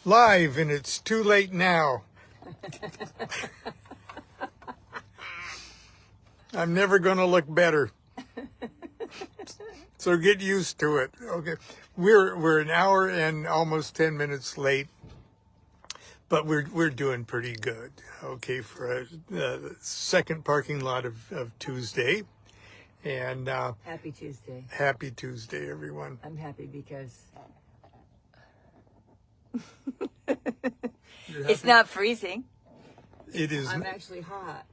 Live, and it's too late now. I'm never going to look better. So get used to it. Okay. We're an hour and almost 10 minutes late, but we're doing pretty good. Okay, for a second parking lot of Tuesday. And Happy Tuesday. Happy Tuesday, everyone. I'm happy because You're it's happy? not freezing. It is. I'm actually hot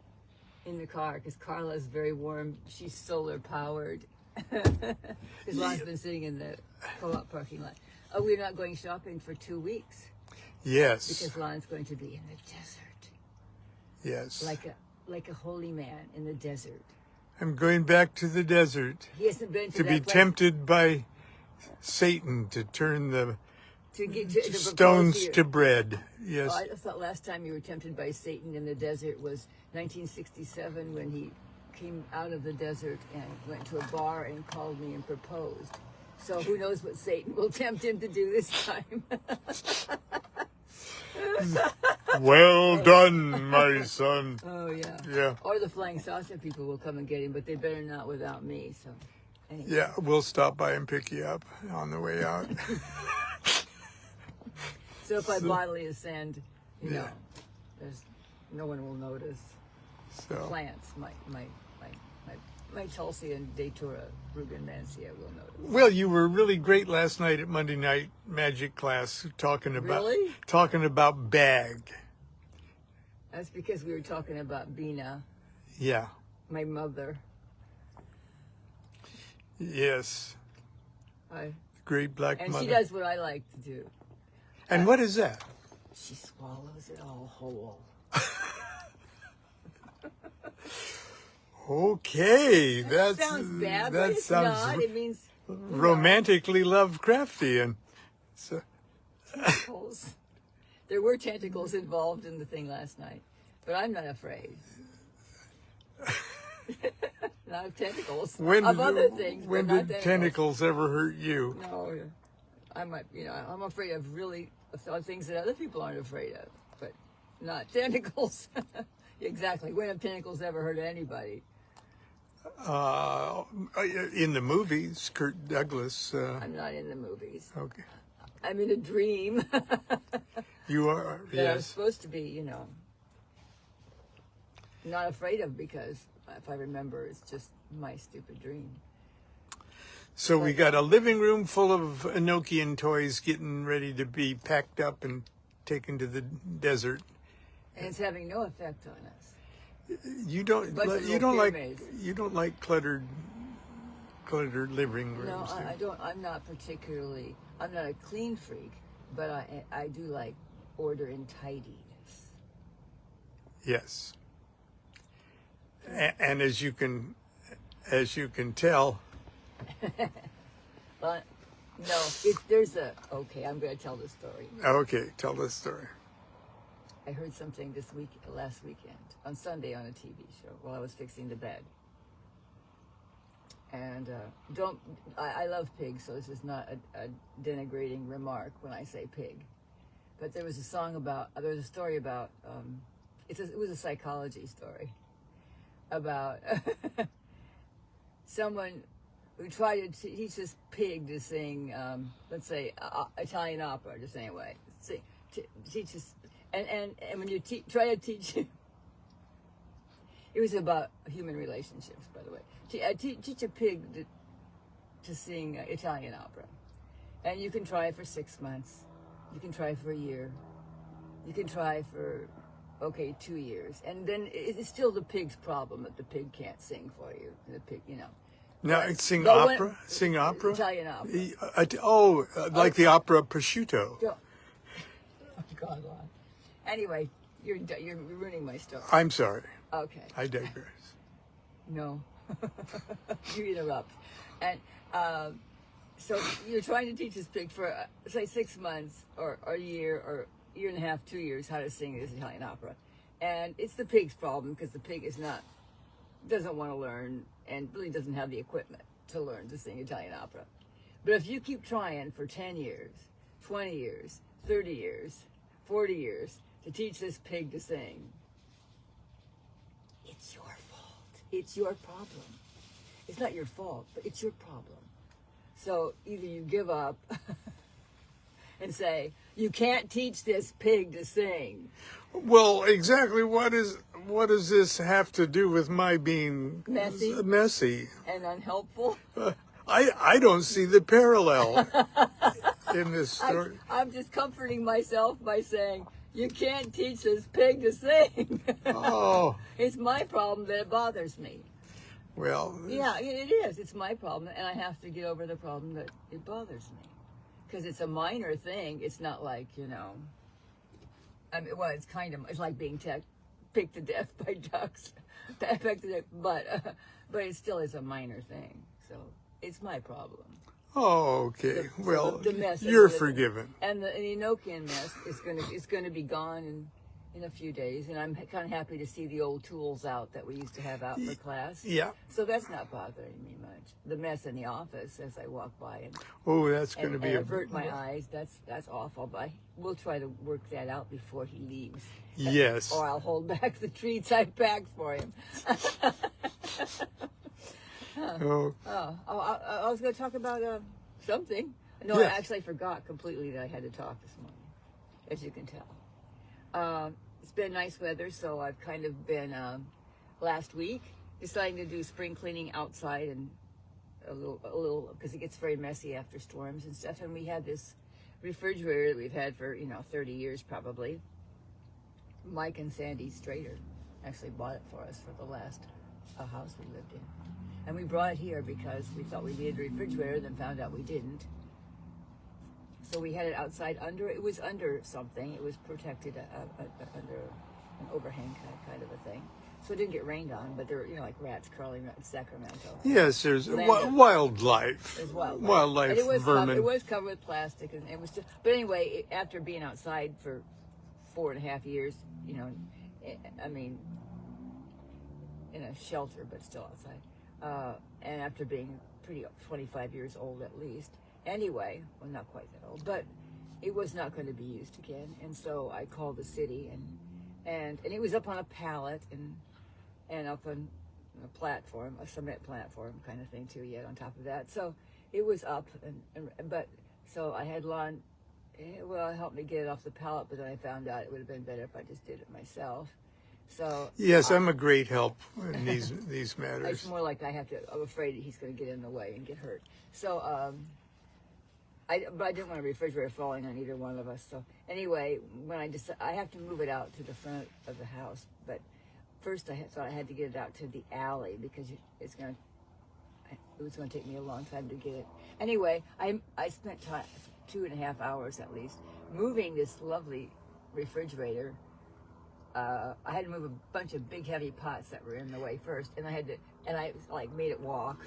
in the car because Carla is very warm. She's solar powered. Because Lon's been sitting in the co-op parking lot. Oh, we're not going shopping for 2 weeks. Yes. Because Lon's going to be in the desert. Yes. Like a holy man in the desert. I'm going back to the desert. He hasn't been to be tempted by Satan to turn the stones to bread. Yes. Oh, I thought last time you were tempted by Satan in the desert was 1967 when he came out of the desert and went to a bar and called me and proposed. So who knows what Satan will tempt him to do this time. Well done, my son. Oh, yeah. Yeah. Or the flying saucer people will come and get him, but they better not without me. So, anyway. Yeah, we'll stop by and pick you up on the way out. So if I bodily ascend, you know, there's no one will notice. So Plants, my Tulsi and Datura Rugenmansia will notice. well, you were really great last night at Monday night Magic class talking about bag. That's because we were talking about Bina. Yeah. My mother. Yes. Great black and mother. she does what I like to do. And what is that? She swallows it all whole. Okay, That sounds bad, but it's not. It means romantically Lovecraftian. So, tentacles. There were tentacles involved in the thing last night, but I'm not afraid. Not of tentacles. Of other things. When but not did tentacles ever hurt you? No, I'm afraid of things that other people aren't afraid of, but not tentacles. Exactly. When have tentacles ever hurt anybody? In the movies, Kirk Douglas. I'm not in the movies. Okay. I'm in a dream. You are, that I'm yes. supposed to be, not afraid of because if I remember, it's just my stupid dream. So we got a living room full of Enochian toys getting ready to be packed up and taken to the desert. And it's having no effect on us. You don't like cluttered living rooms. No, I don't. I'm not a clean freak, but I do like order and tidiness. Yes. And as you can tell. But no, I'm going to tell the story. Okay, tell the story. I heard something last weekend, on Sunday on a TV show while I was fixing the bed. And I love pigs, so this is not a denigrating remark when I say pig. But there was a story about, it was a psychology story about someone who tried to teach this pig to sing, let's say, Italian opera, just anyway. Teach us. And when you try to teach him, it was about human relationships, by the way. Teach a pig to sing Italian opera. And you can try for 6 months. You can try for a year. You can try for, 2 years. And then it's still the pig's problem that the pig can't sing for you. The pig, Now, sing opera? Italian opera. Like the opera Prosciutto. Oh, God, Lon. Anyway, you're ruining my story. I'm sorry. Okay. I digress. No. You interrupt. And so you're trying to teach this pig for, say, 6 months or a year or year and a half, 2 years, how to sing this Italian opera. And it's the pig's problem because the pig doesn't want to learn and really doesn't have the equipment to learn to sing Italian opera. But if you keep trying for 10 years, 20 years, 30 years, 40 years to teach this pig to sing. It's your fault. It's your problem. It's not your fault, but it's your problem. So either you give up and say, you can't teach this pig to sing. Well, exactly what does this have to do with my being messy and unhelpful? I don't see the parallel in this story. I'm just comforting myself by saying, you can't teach this pig to sing. Oh. It's my problem that it bothers me. Well. Yeah, it is. It's my problem, and I have to get over the problem that it bothers me. Because it's a minor thing. It's not like, I mean, well, it's like being picked to death by ducks. But it still is a minor thing. So it's my problem. Oh, okay. Well, the mess you're forgiven. And the Enochian mess is going to be gone in a few days, and I'm kind of happy to see the old tools out that we used to have out for class. Yeah. So that's not bothering me much. The mess in the office as I walk by and that's going to be avert my eyes. That's awful. But we'll try to work that out before he leaves. Yes. Or I'll hold back the treats I packed for him. Oh. I was going to talk about something. No, Yes. I actually forgot completely that I had to talk this morning, as you can tell. It's been nice weather, so I've kind of been, last week, deciding to do spring cleaning outside and a little, because it gets very messy after storms and stuff. And we had this refrigerator that we've had for, 30 years probably. Mike and Sandy Strader actually bought it for us for the last house we lived in. And we brought it here because we thought we needed a refrigerator, then found out we didn't. So we had it outside it was under something. It was protected under an overhang kind of a thing. So it didn't get rained on, but there were, like rats crawling around Sacramento. Yes, there's wildlife. There's wildlife. Wildlife, and vermin. It was covered with plastic, and it was just, but anyway, after being outside for 4.5 years, I mean, in a shelter, but still outside. And after being 25 years old at least, anyway, well, not quite that old, but it was not going to be used again. And so I called the city, and it was up on a pallet and up on a platform, a cement platform kind of thing too, yet on top of that. So it was up, but so I had Lon, help me get it off the pallet, but then I found out it would have been better if I just did it myself. So yes, I'm a great help in these matters. It's more like I'm afraid he's going to get in the way and get hurt. So, but I didn't want a refrigerator falling on either one of us. So anyway, when I have to move it out to the front of the house, but first I thought I had to get it out to the alley because it was going to take me a long time to get it. Anyway, I spent 2.5 hours at least moving this lovely refrigerator. I had to move a bunch of big heavy pots that were in the way first, and I made it walk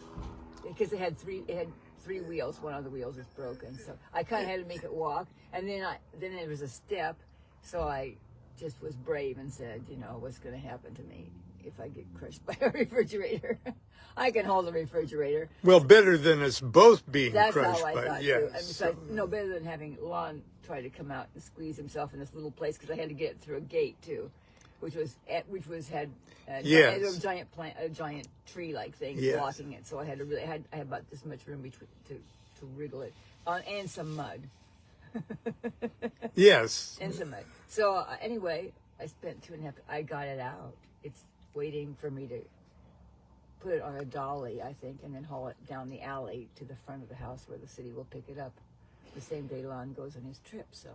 because it had three wheels. One of the wheels is broken, so I kind of had to make it walk. And then there was a step, so I just was brave and said, what's going to happen to me if I get crushed by a refrigerator? I can hold a refrigerator. Well, better than us both being That's crushed how I by thought yes. too. Better than having Lon try to come out and squeeze himself in this little place because I had to get it through a gate too, which had yes. a giant tree-like thing Yes. blocking it. So I had about this much room to wriggle it and some mud. Yes. And some mud. So anyway, I spent 2.5. I got it out. It's waiting for me to put it on a dolly, I think, and then haul it down the alley to the front of the house where the city will pick it up the same day Lon goes on his trip. So,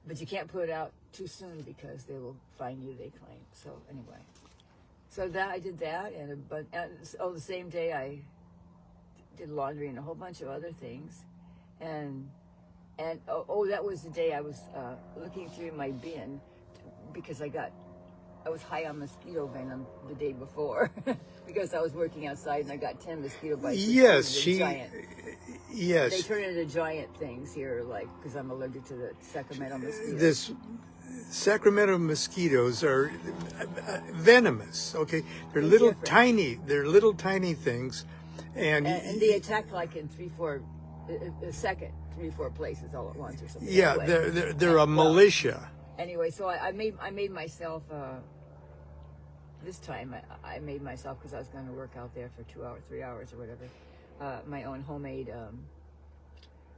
but you can't put it out too soon because they will fine you, they claim. So anyway, so I did that, and the same day I did laundry and a whole bunch of other things, and that was the day I was looking through my bin because I was high on mosquito venom the day before because I was working outside and I got 10 mosquito bites. Yes, Yes. They turn into giant things here, because I'm allergic to the Sacramento mosquitoes. This Sacramento mosquitoes are venomous. Okay, they're little tiny things, and they attack in 3-4 the second 3-4 places all at once or something. Yeah, Anyway. they're a militia. Anyway, so I made myself this time I made myself, because I was going to work out there for 2 hours, 3 hours or whatever, my own homemade.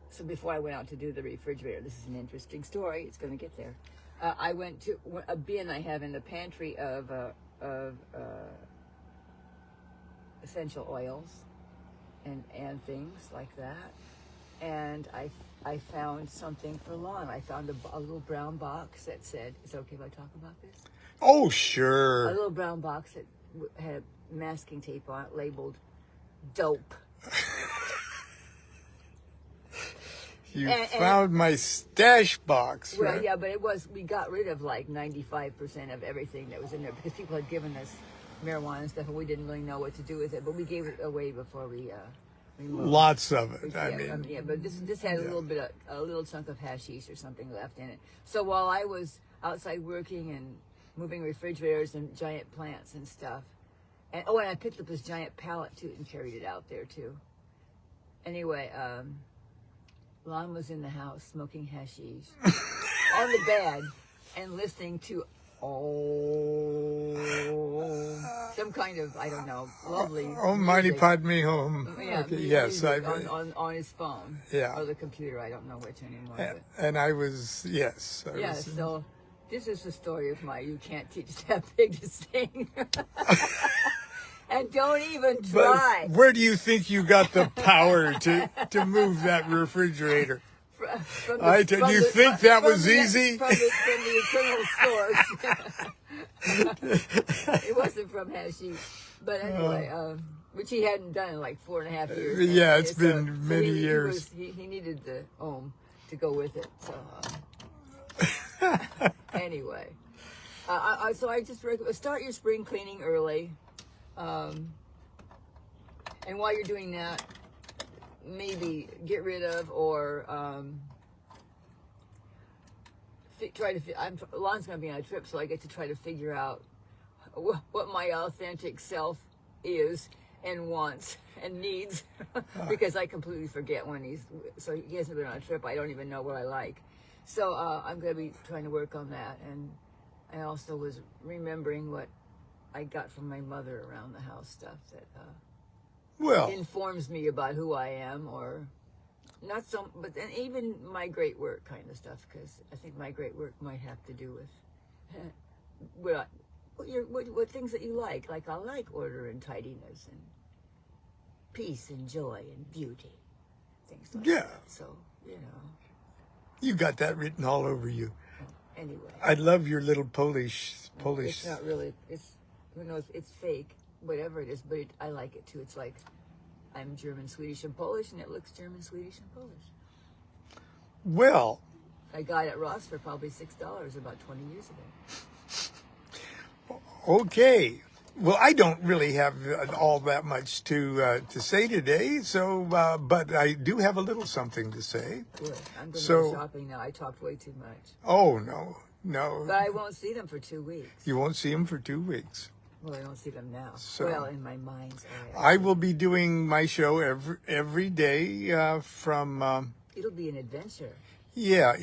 So before I went out to do the refrigerator, this is an interesting story. It's going to get there. I went to a bin I have in the pantry of essential oils and things like that. And I found something for Lon. I found a little brown box that said, is it okay if I talk about this? Oh, A sure. little brown box that had masking tape on it labeled dope. You found my stash box, Well, right? yeah, but we got rid of like 95% of everything that was in there, because people had given us marijuana and stuff and we didn't really know what to do with it, but we gave it away before we moved. Lots of it. Yeah, but this had a little chunk of hashish or something left in it. So while I was outside working and moving refrigerators and giant plants and stuff, and I picked up this giant pallet too and carried it out there too. Anyway, Lon was in the house smoking hashish on the bed and listening to some kind of, I don't know, lovely Oh, Mighty music. Padme Home. Yeah, Okay, yes, music on his phone. Yeah. Or the computer, I don't know which anymore. And I was, yes. I Yeah, was- so this is the story of my you can't teach that pig to sing. And don't even try. But where do you think you got the power to move that refrigerator? You think that was easy? From the eternal source. It wasn't from hashish. But anyway, which he hadn't done in like 4.5 years. Yeah, it's been many years. He needed the ohm to go with it. So anyway, so I just recommend start your spring cleaning early. And while you're doing that, maybe get rid of or Lon's going to be on a trip, so I get to try to figure out what my authentic self is and wants and needs, because I completely forget when he hasn't been on a trip. I don't even know what I like. So I'm going to be trying to work on that. And I also was remembering what I got from my mother around the house stuff that informs me about who I am, or not so, but then even my great work kind of stuff, because I think my great work might have to do with what things that you like. Like I like order and tidiness and peace and joy and beauty, things like that. So, You got that written all over you. Anyway. I love your little Polish. It's not really, who knows, it's fake, whatever it is, but I like it too. It's like I'm German, Swedish, and Polish, and it looks German, Swedish, and Polish. Well, I got it at Ross for probably $6 about 20 years ago. okay. Well, I don't really have all that much to say today, so but I do have a little something to say. Good. I'm going to go shopping now. I talked way too much. Oh, no. But I won't see them for 2 weeks. You won't see them for 2 weeks. Well, I don't see them now. So, well, in my mind's eye. I will be doing my show every day from... It'll be an adventure. Yeah,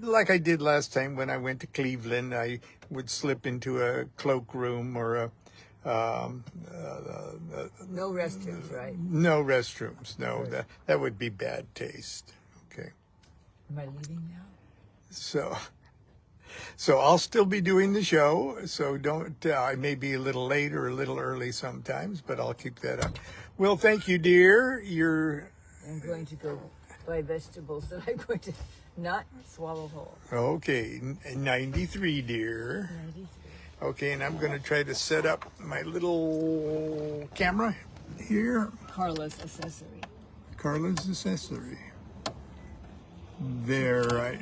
like I did last time when I went to Cleveland. I would slip into a cloakroom or a... no restrooms, right? No restrooms. No, that would be bad taste. Okay. Am I leaving now? So I'll still be doing the show. So don't. I may be a little late or a little early sometimes, but I'll keep that up. Well, thank you, dear. I'm going to go buy vegetables that I'm going to not swallow whole. Okay, 93, dear. 93. Okay, and I'm going to try to set up my little camera here. Carla's accessory. Carla's accessory. There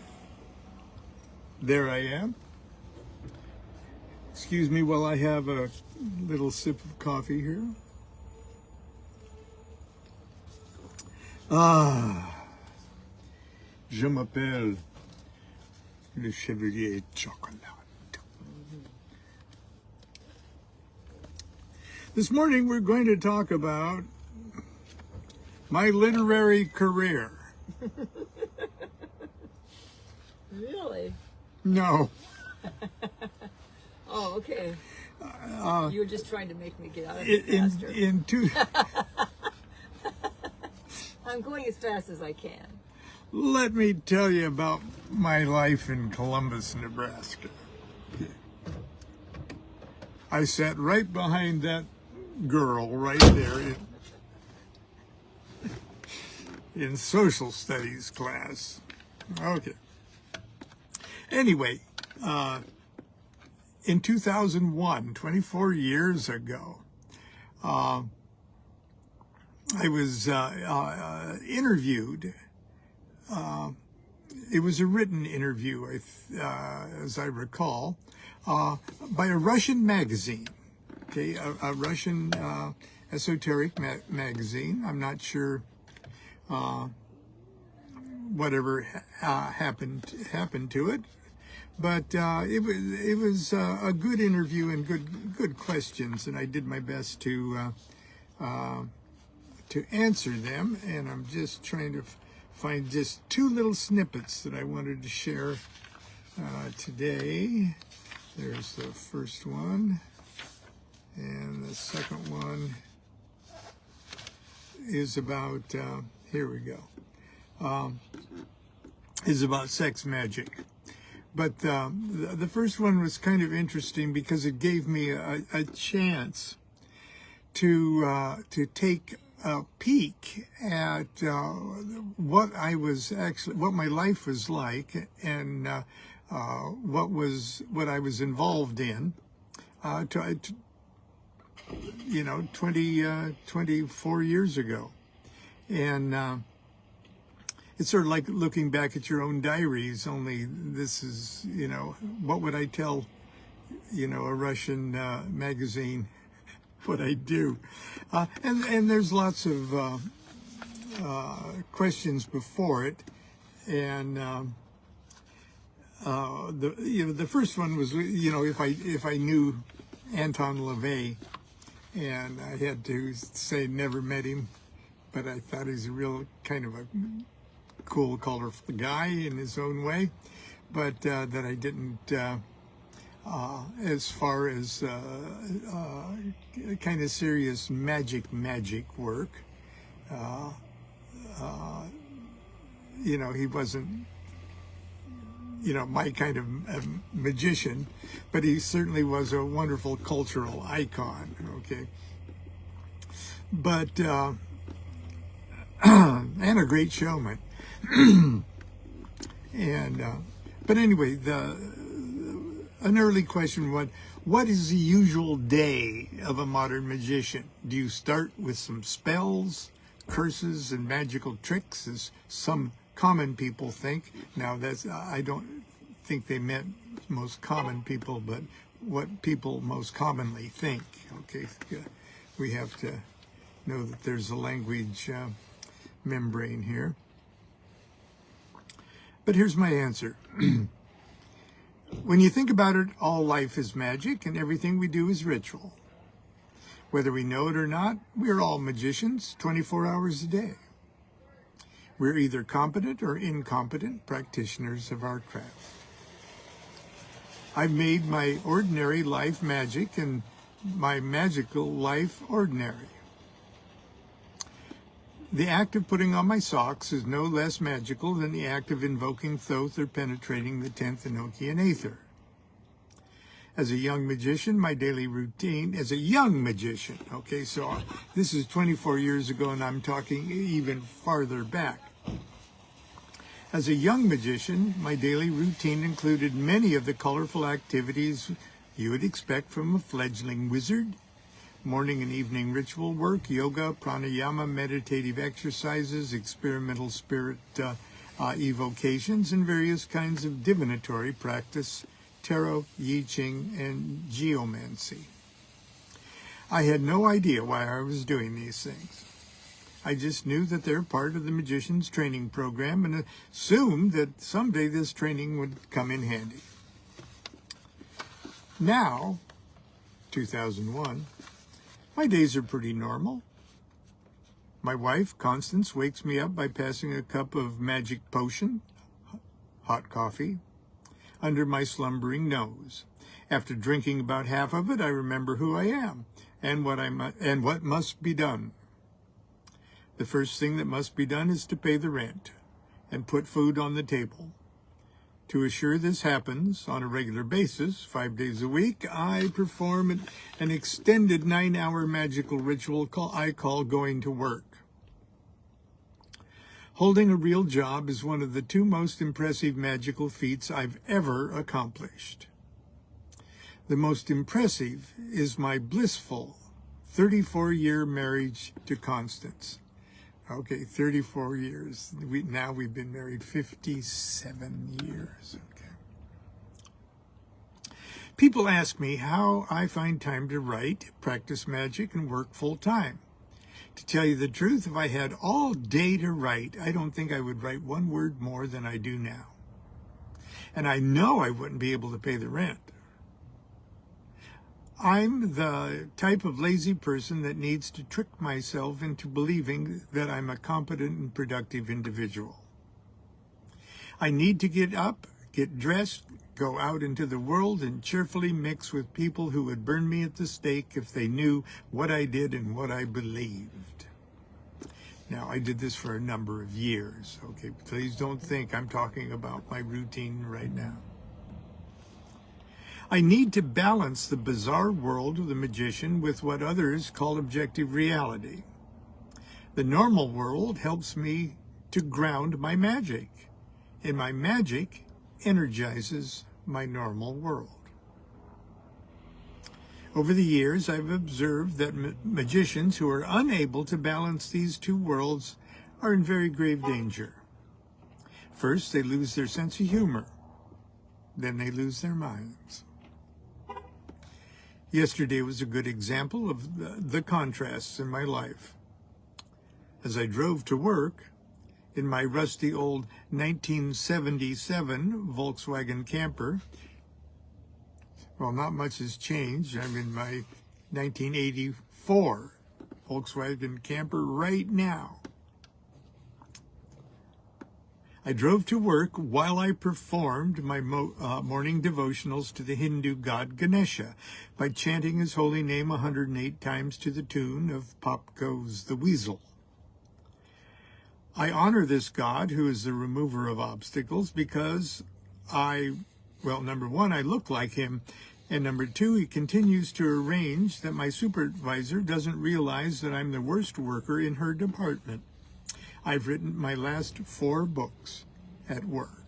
I am. Excuse me while I have a little sip of coffee here. Je m'appelle le Chevalier Chocolat. This morning we're going to talk about my literary career. Really? No. Oh, okay. You were just trying to make me get out of it In, faster. in two, I'm going as fast as I can. let me tell you about my life in Columbus, Nebraska. I sat right behind that girl right there in social studies class. Okay. Anyway, in 2001, 24 years ago, I was interviewed. It was a written interview, as I recall, by a Russian magazine. Okay, a Russian esoteric magazine. I'm not sure whatever happened to it, but it was a good interview and good questions, and I did my best to answer them. And I'm just trying to find just two little snippets that I wanted to share today. There's the first one, and the second one is about here we go. Is about sex magic. But the first one was kind of interesting because it gave me a chance to take a peek at what my life was like, and what I was involved in. 24 years ago, and it's sort of like looking back at your own diaries, only this is, what would I tell, a Russian magazine what I do? And there's lots of questions before it. And the first one was, if I knew Anton LaVey, and I had to say never met him, but I thought he's a real kind of a cool, colorful guy in his own way, but that I didn't, as far as kind of serious magic work, he wasn't, my kind of magician, but he certainly was a wonderful cultural icon, okay? But, and a great showman. And but anyway, an early question was, what is the usual day of a modern magician? Do you start with some spells, curses, and magical tricks, as some common people think? Now, I don't think they meant most common people, but what people most commonly think. Okay, we have to know that there's a language membrane here. But here's my answer. When you think about it, all life is magic and everything we do is ritual. Whether we know it or not, we're all magicians 24 hours a day. We're either competent or incompetent practitioners of our craft. I've made my ordinary life magic and my magical life ordinary. The act of putting on my socks is no less magical than the act of invoking Thoth or penetrating the 10th Enochian Aether. As a young magician, my daily routine, okay, so this is 24 years ago and I'm talking even farther back. As a young magician, my daily routine included many of the colorful activities you would expect from a fledgling wizard. Morning and evening ritual work, yoga, pranayama, meditative exercises, experimental spirit evocations, and various kinds of divinatory practice, tarot, I Ching, and geomancy. I had no idea why I was doing these things. I just knew that they're part of the magician's training program and assumed that someday this training would come in handy. Now, 2001, my days are pretty normal. My wife, Constance, wakes me up by passing a cup of Magick potion, hot coffee, under my slumbering nose. After drinking about half of it, I remember who I am and what must be done. The first thing that must be done is to pay the rent and put food on the table. To assure this happens on a regular basis, 5 days a week, I perform an extended 9-hour magical ritual I call going to work. Holding a real job is one of the 2 most impressive magical feats I've ever accomplished. The most impressive is my blissful 34-year marriage to Constance. Okay, 34 years. Now we've been married 57 years. Okay. People ask me how I find time to write, practice magic, and work full time. To tell you the truth, if I had all day to write, I don't think I would write 1 word more than I do now. And I know I wouldn't be able to pay the rent. I'm the type of lazy person that needs to trick myself into believing that I'm a competent and productive individual. I need to get up, get dressed, go out into the world, and cheerfully mix with people who would burn me at the stake if they knew what I did and what I believed. Now, I did this for a number of years, okay? Please don't think I'm talking about my routine right now. I need to balance the bizarre world of the magician with what others call objective reality. The normal world helps me to ground my magic, and my magic energizes my normal world. Over the years, I've observed that magicians who are unable to balance these 2 worlds are in very grave danger. First, they lose their sense of humor. Then they lose their minds. Yesterday was a good example of the contrasts in my life. As I drove to work in my rusty old 1977 Volkswagen camper, well, not much has changed. I'm in my 1984 Volkswagen camper right now. I drove to work while I performed my morning devotionals to the Hindu god Ganesha by chanting his holy name 108 times to the tune of Pop Goes the Weasel. I honor this god, who is the remover of obstacles, because number 1, I look like him, and number 2, he continues to arrange that my supervisor doesn't realize that I'm the worst worker in her department. I've written my last 4 books at work,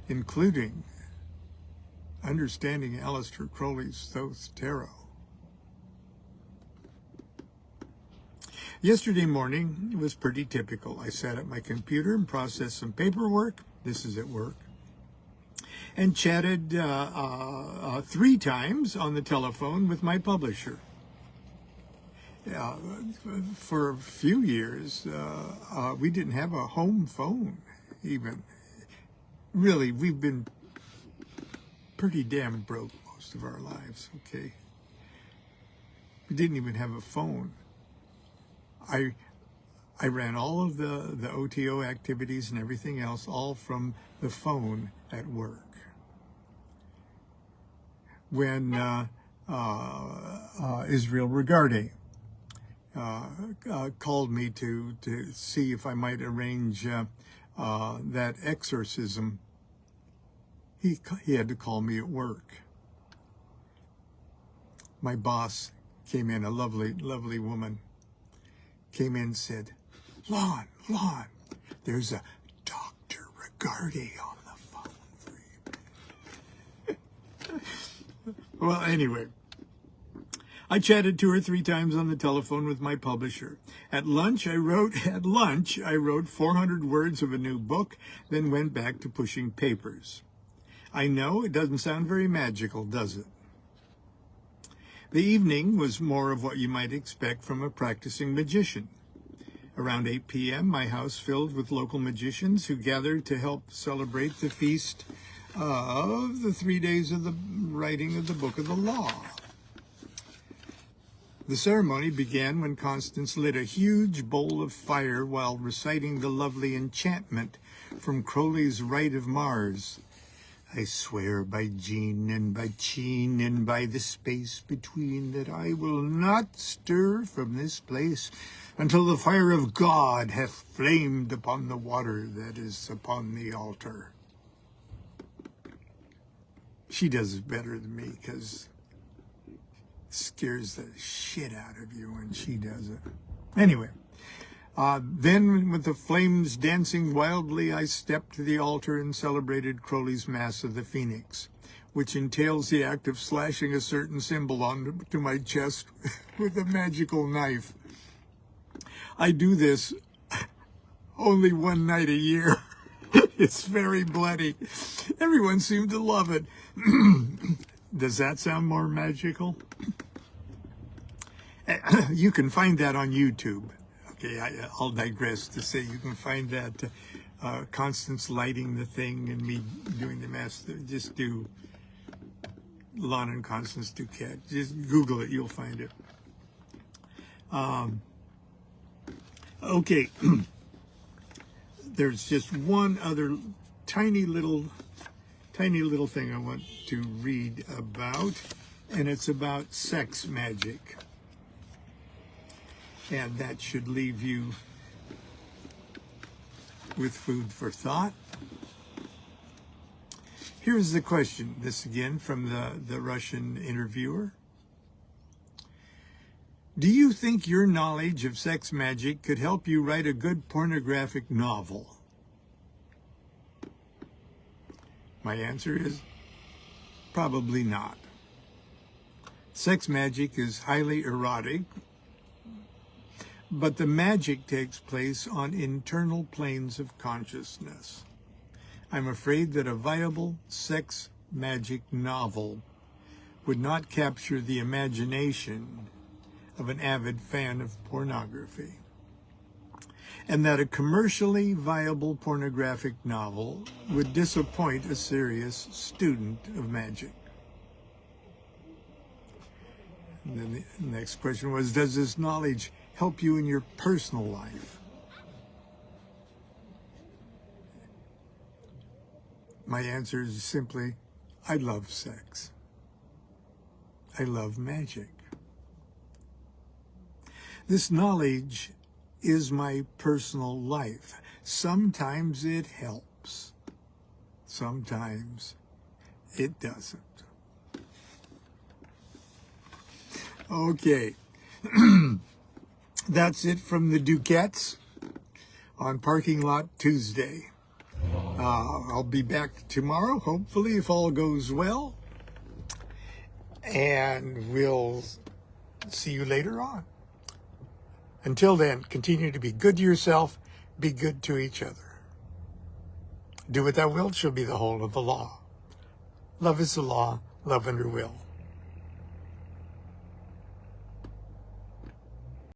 including Understanding Aleister Crowley's Thoth Tarot. Yesterday morning was pretty typical. I sat at my computer and processed some paperwork. This is at work. And chatted 3 times on the telephone with my publisher. For a few years, we didn't have a home phone, even. Really, we've been pretty damn broke most of our lives, okay? We didn't even have a phone. I ran all of the OTO activities and everything else, all from the phone at work. When Israel Regarde called me to see if I might arrange that exorcism, he had to call me at work. My boss came in, a lovely, lovely woman, came in and said, Lon, there's a Dr. Regarde on the phone for you. Well, anyway, I chatted 2 or 3 times on the telephone with my publisher. At lunch, I wrote 400 words of a new book, then went back to pushing papers. I know it doesn't sound very magical, does it? The evening was more of what you might expect from a practicing magician. Around 8 p.m., my house filled with local magicians who gathered to help celebrate the feast of the 3 days of the writing of the Book of the Law. The ceremony began when Constance lit a huge bowl of fire while reciting the lovely enchantment from Crowley's Rite of Mars. I swear by Jean and by Cheen and by the space between that I will not stir from this place until the fire of God hath flamed upon the water that is upon the altar. She does it better than me because it scares the shit out of you when she does it. Anyway, then with the flames dancing wildly, I stepped to the altar and celebrated Crowley's Mass of the Phoenix, which entails the act of slashing a certain symbol onto my chest with a magical knife. I do this only one night a year. It's very bloody. Everyone seemed to love it. Does that sound more magical? You can find that on YouTube. Okay, I'll digress to say you can find that Constance lighting the thing and me doing the mass. Just do Lon and Constance DuQuette. Just Google it, you'll find it. Okay, there's just one other tiny little thing I want to read about, and it's about sex magic. And that should leave you with food for thought. Here's the question, this again from the Russian interviewer. Do you think your knowledge of sex magic could help you write a good pornographic novel? My answer is probably not. Sex magic is highly erotic, but the magic takes place on internal planes of consciousness. I'm afraid that a viable sex magic novel would not capture the imagination of an avid fan of pornography, and that a commercially viable pornographic novel would disappoint a serious student of magic. And then the next question was, does this knowledge help you in your personal life? My answer is simply, I love sex. I love magic. This knowledge is my personal life. Sometimes it helps. Sometimes it doesn't. Okay. That's it from the DuQuettes on Parking Lot Tuesday. I'll be back tomorrow, hopefully, if all goes well. And we'll see you later on. Until then, continue to be good to yourself, be good to each other. Do what thou wilt shall be the whole of the law. Love is the law, love under will.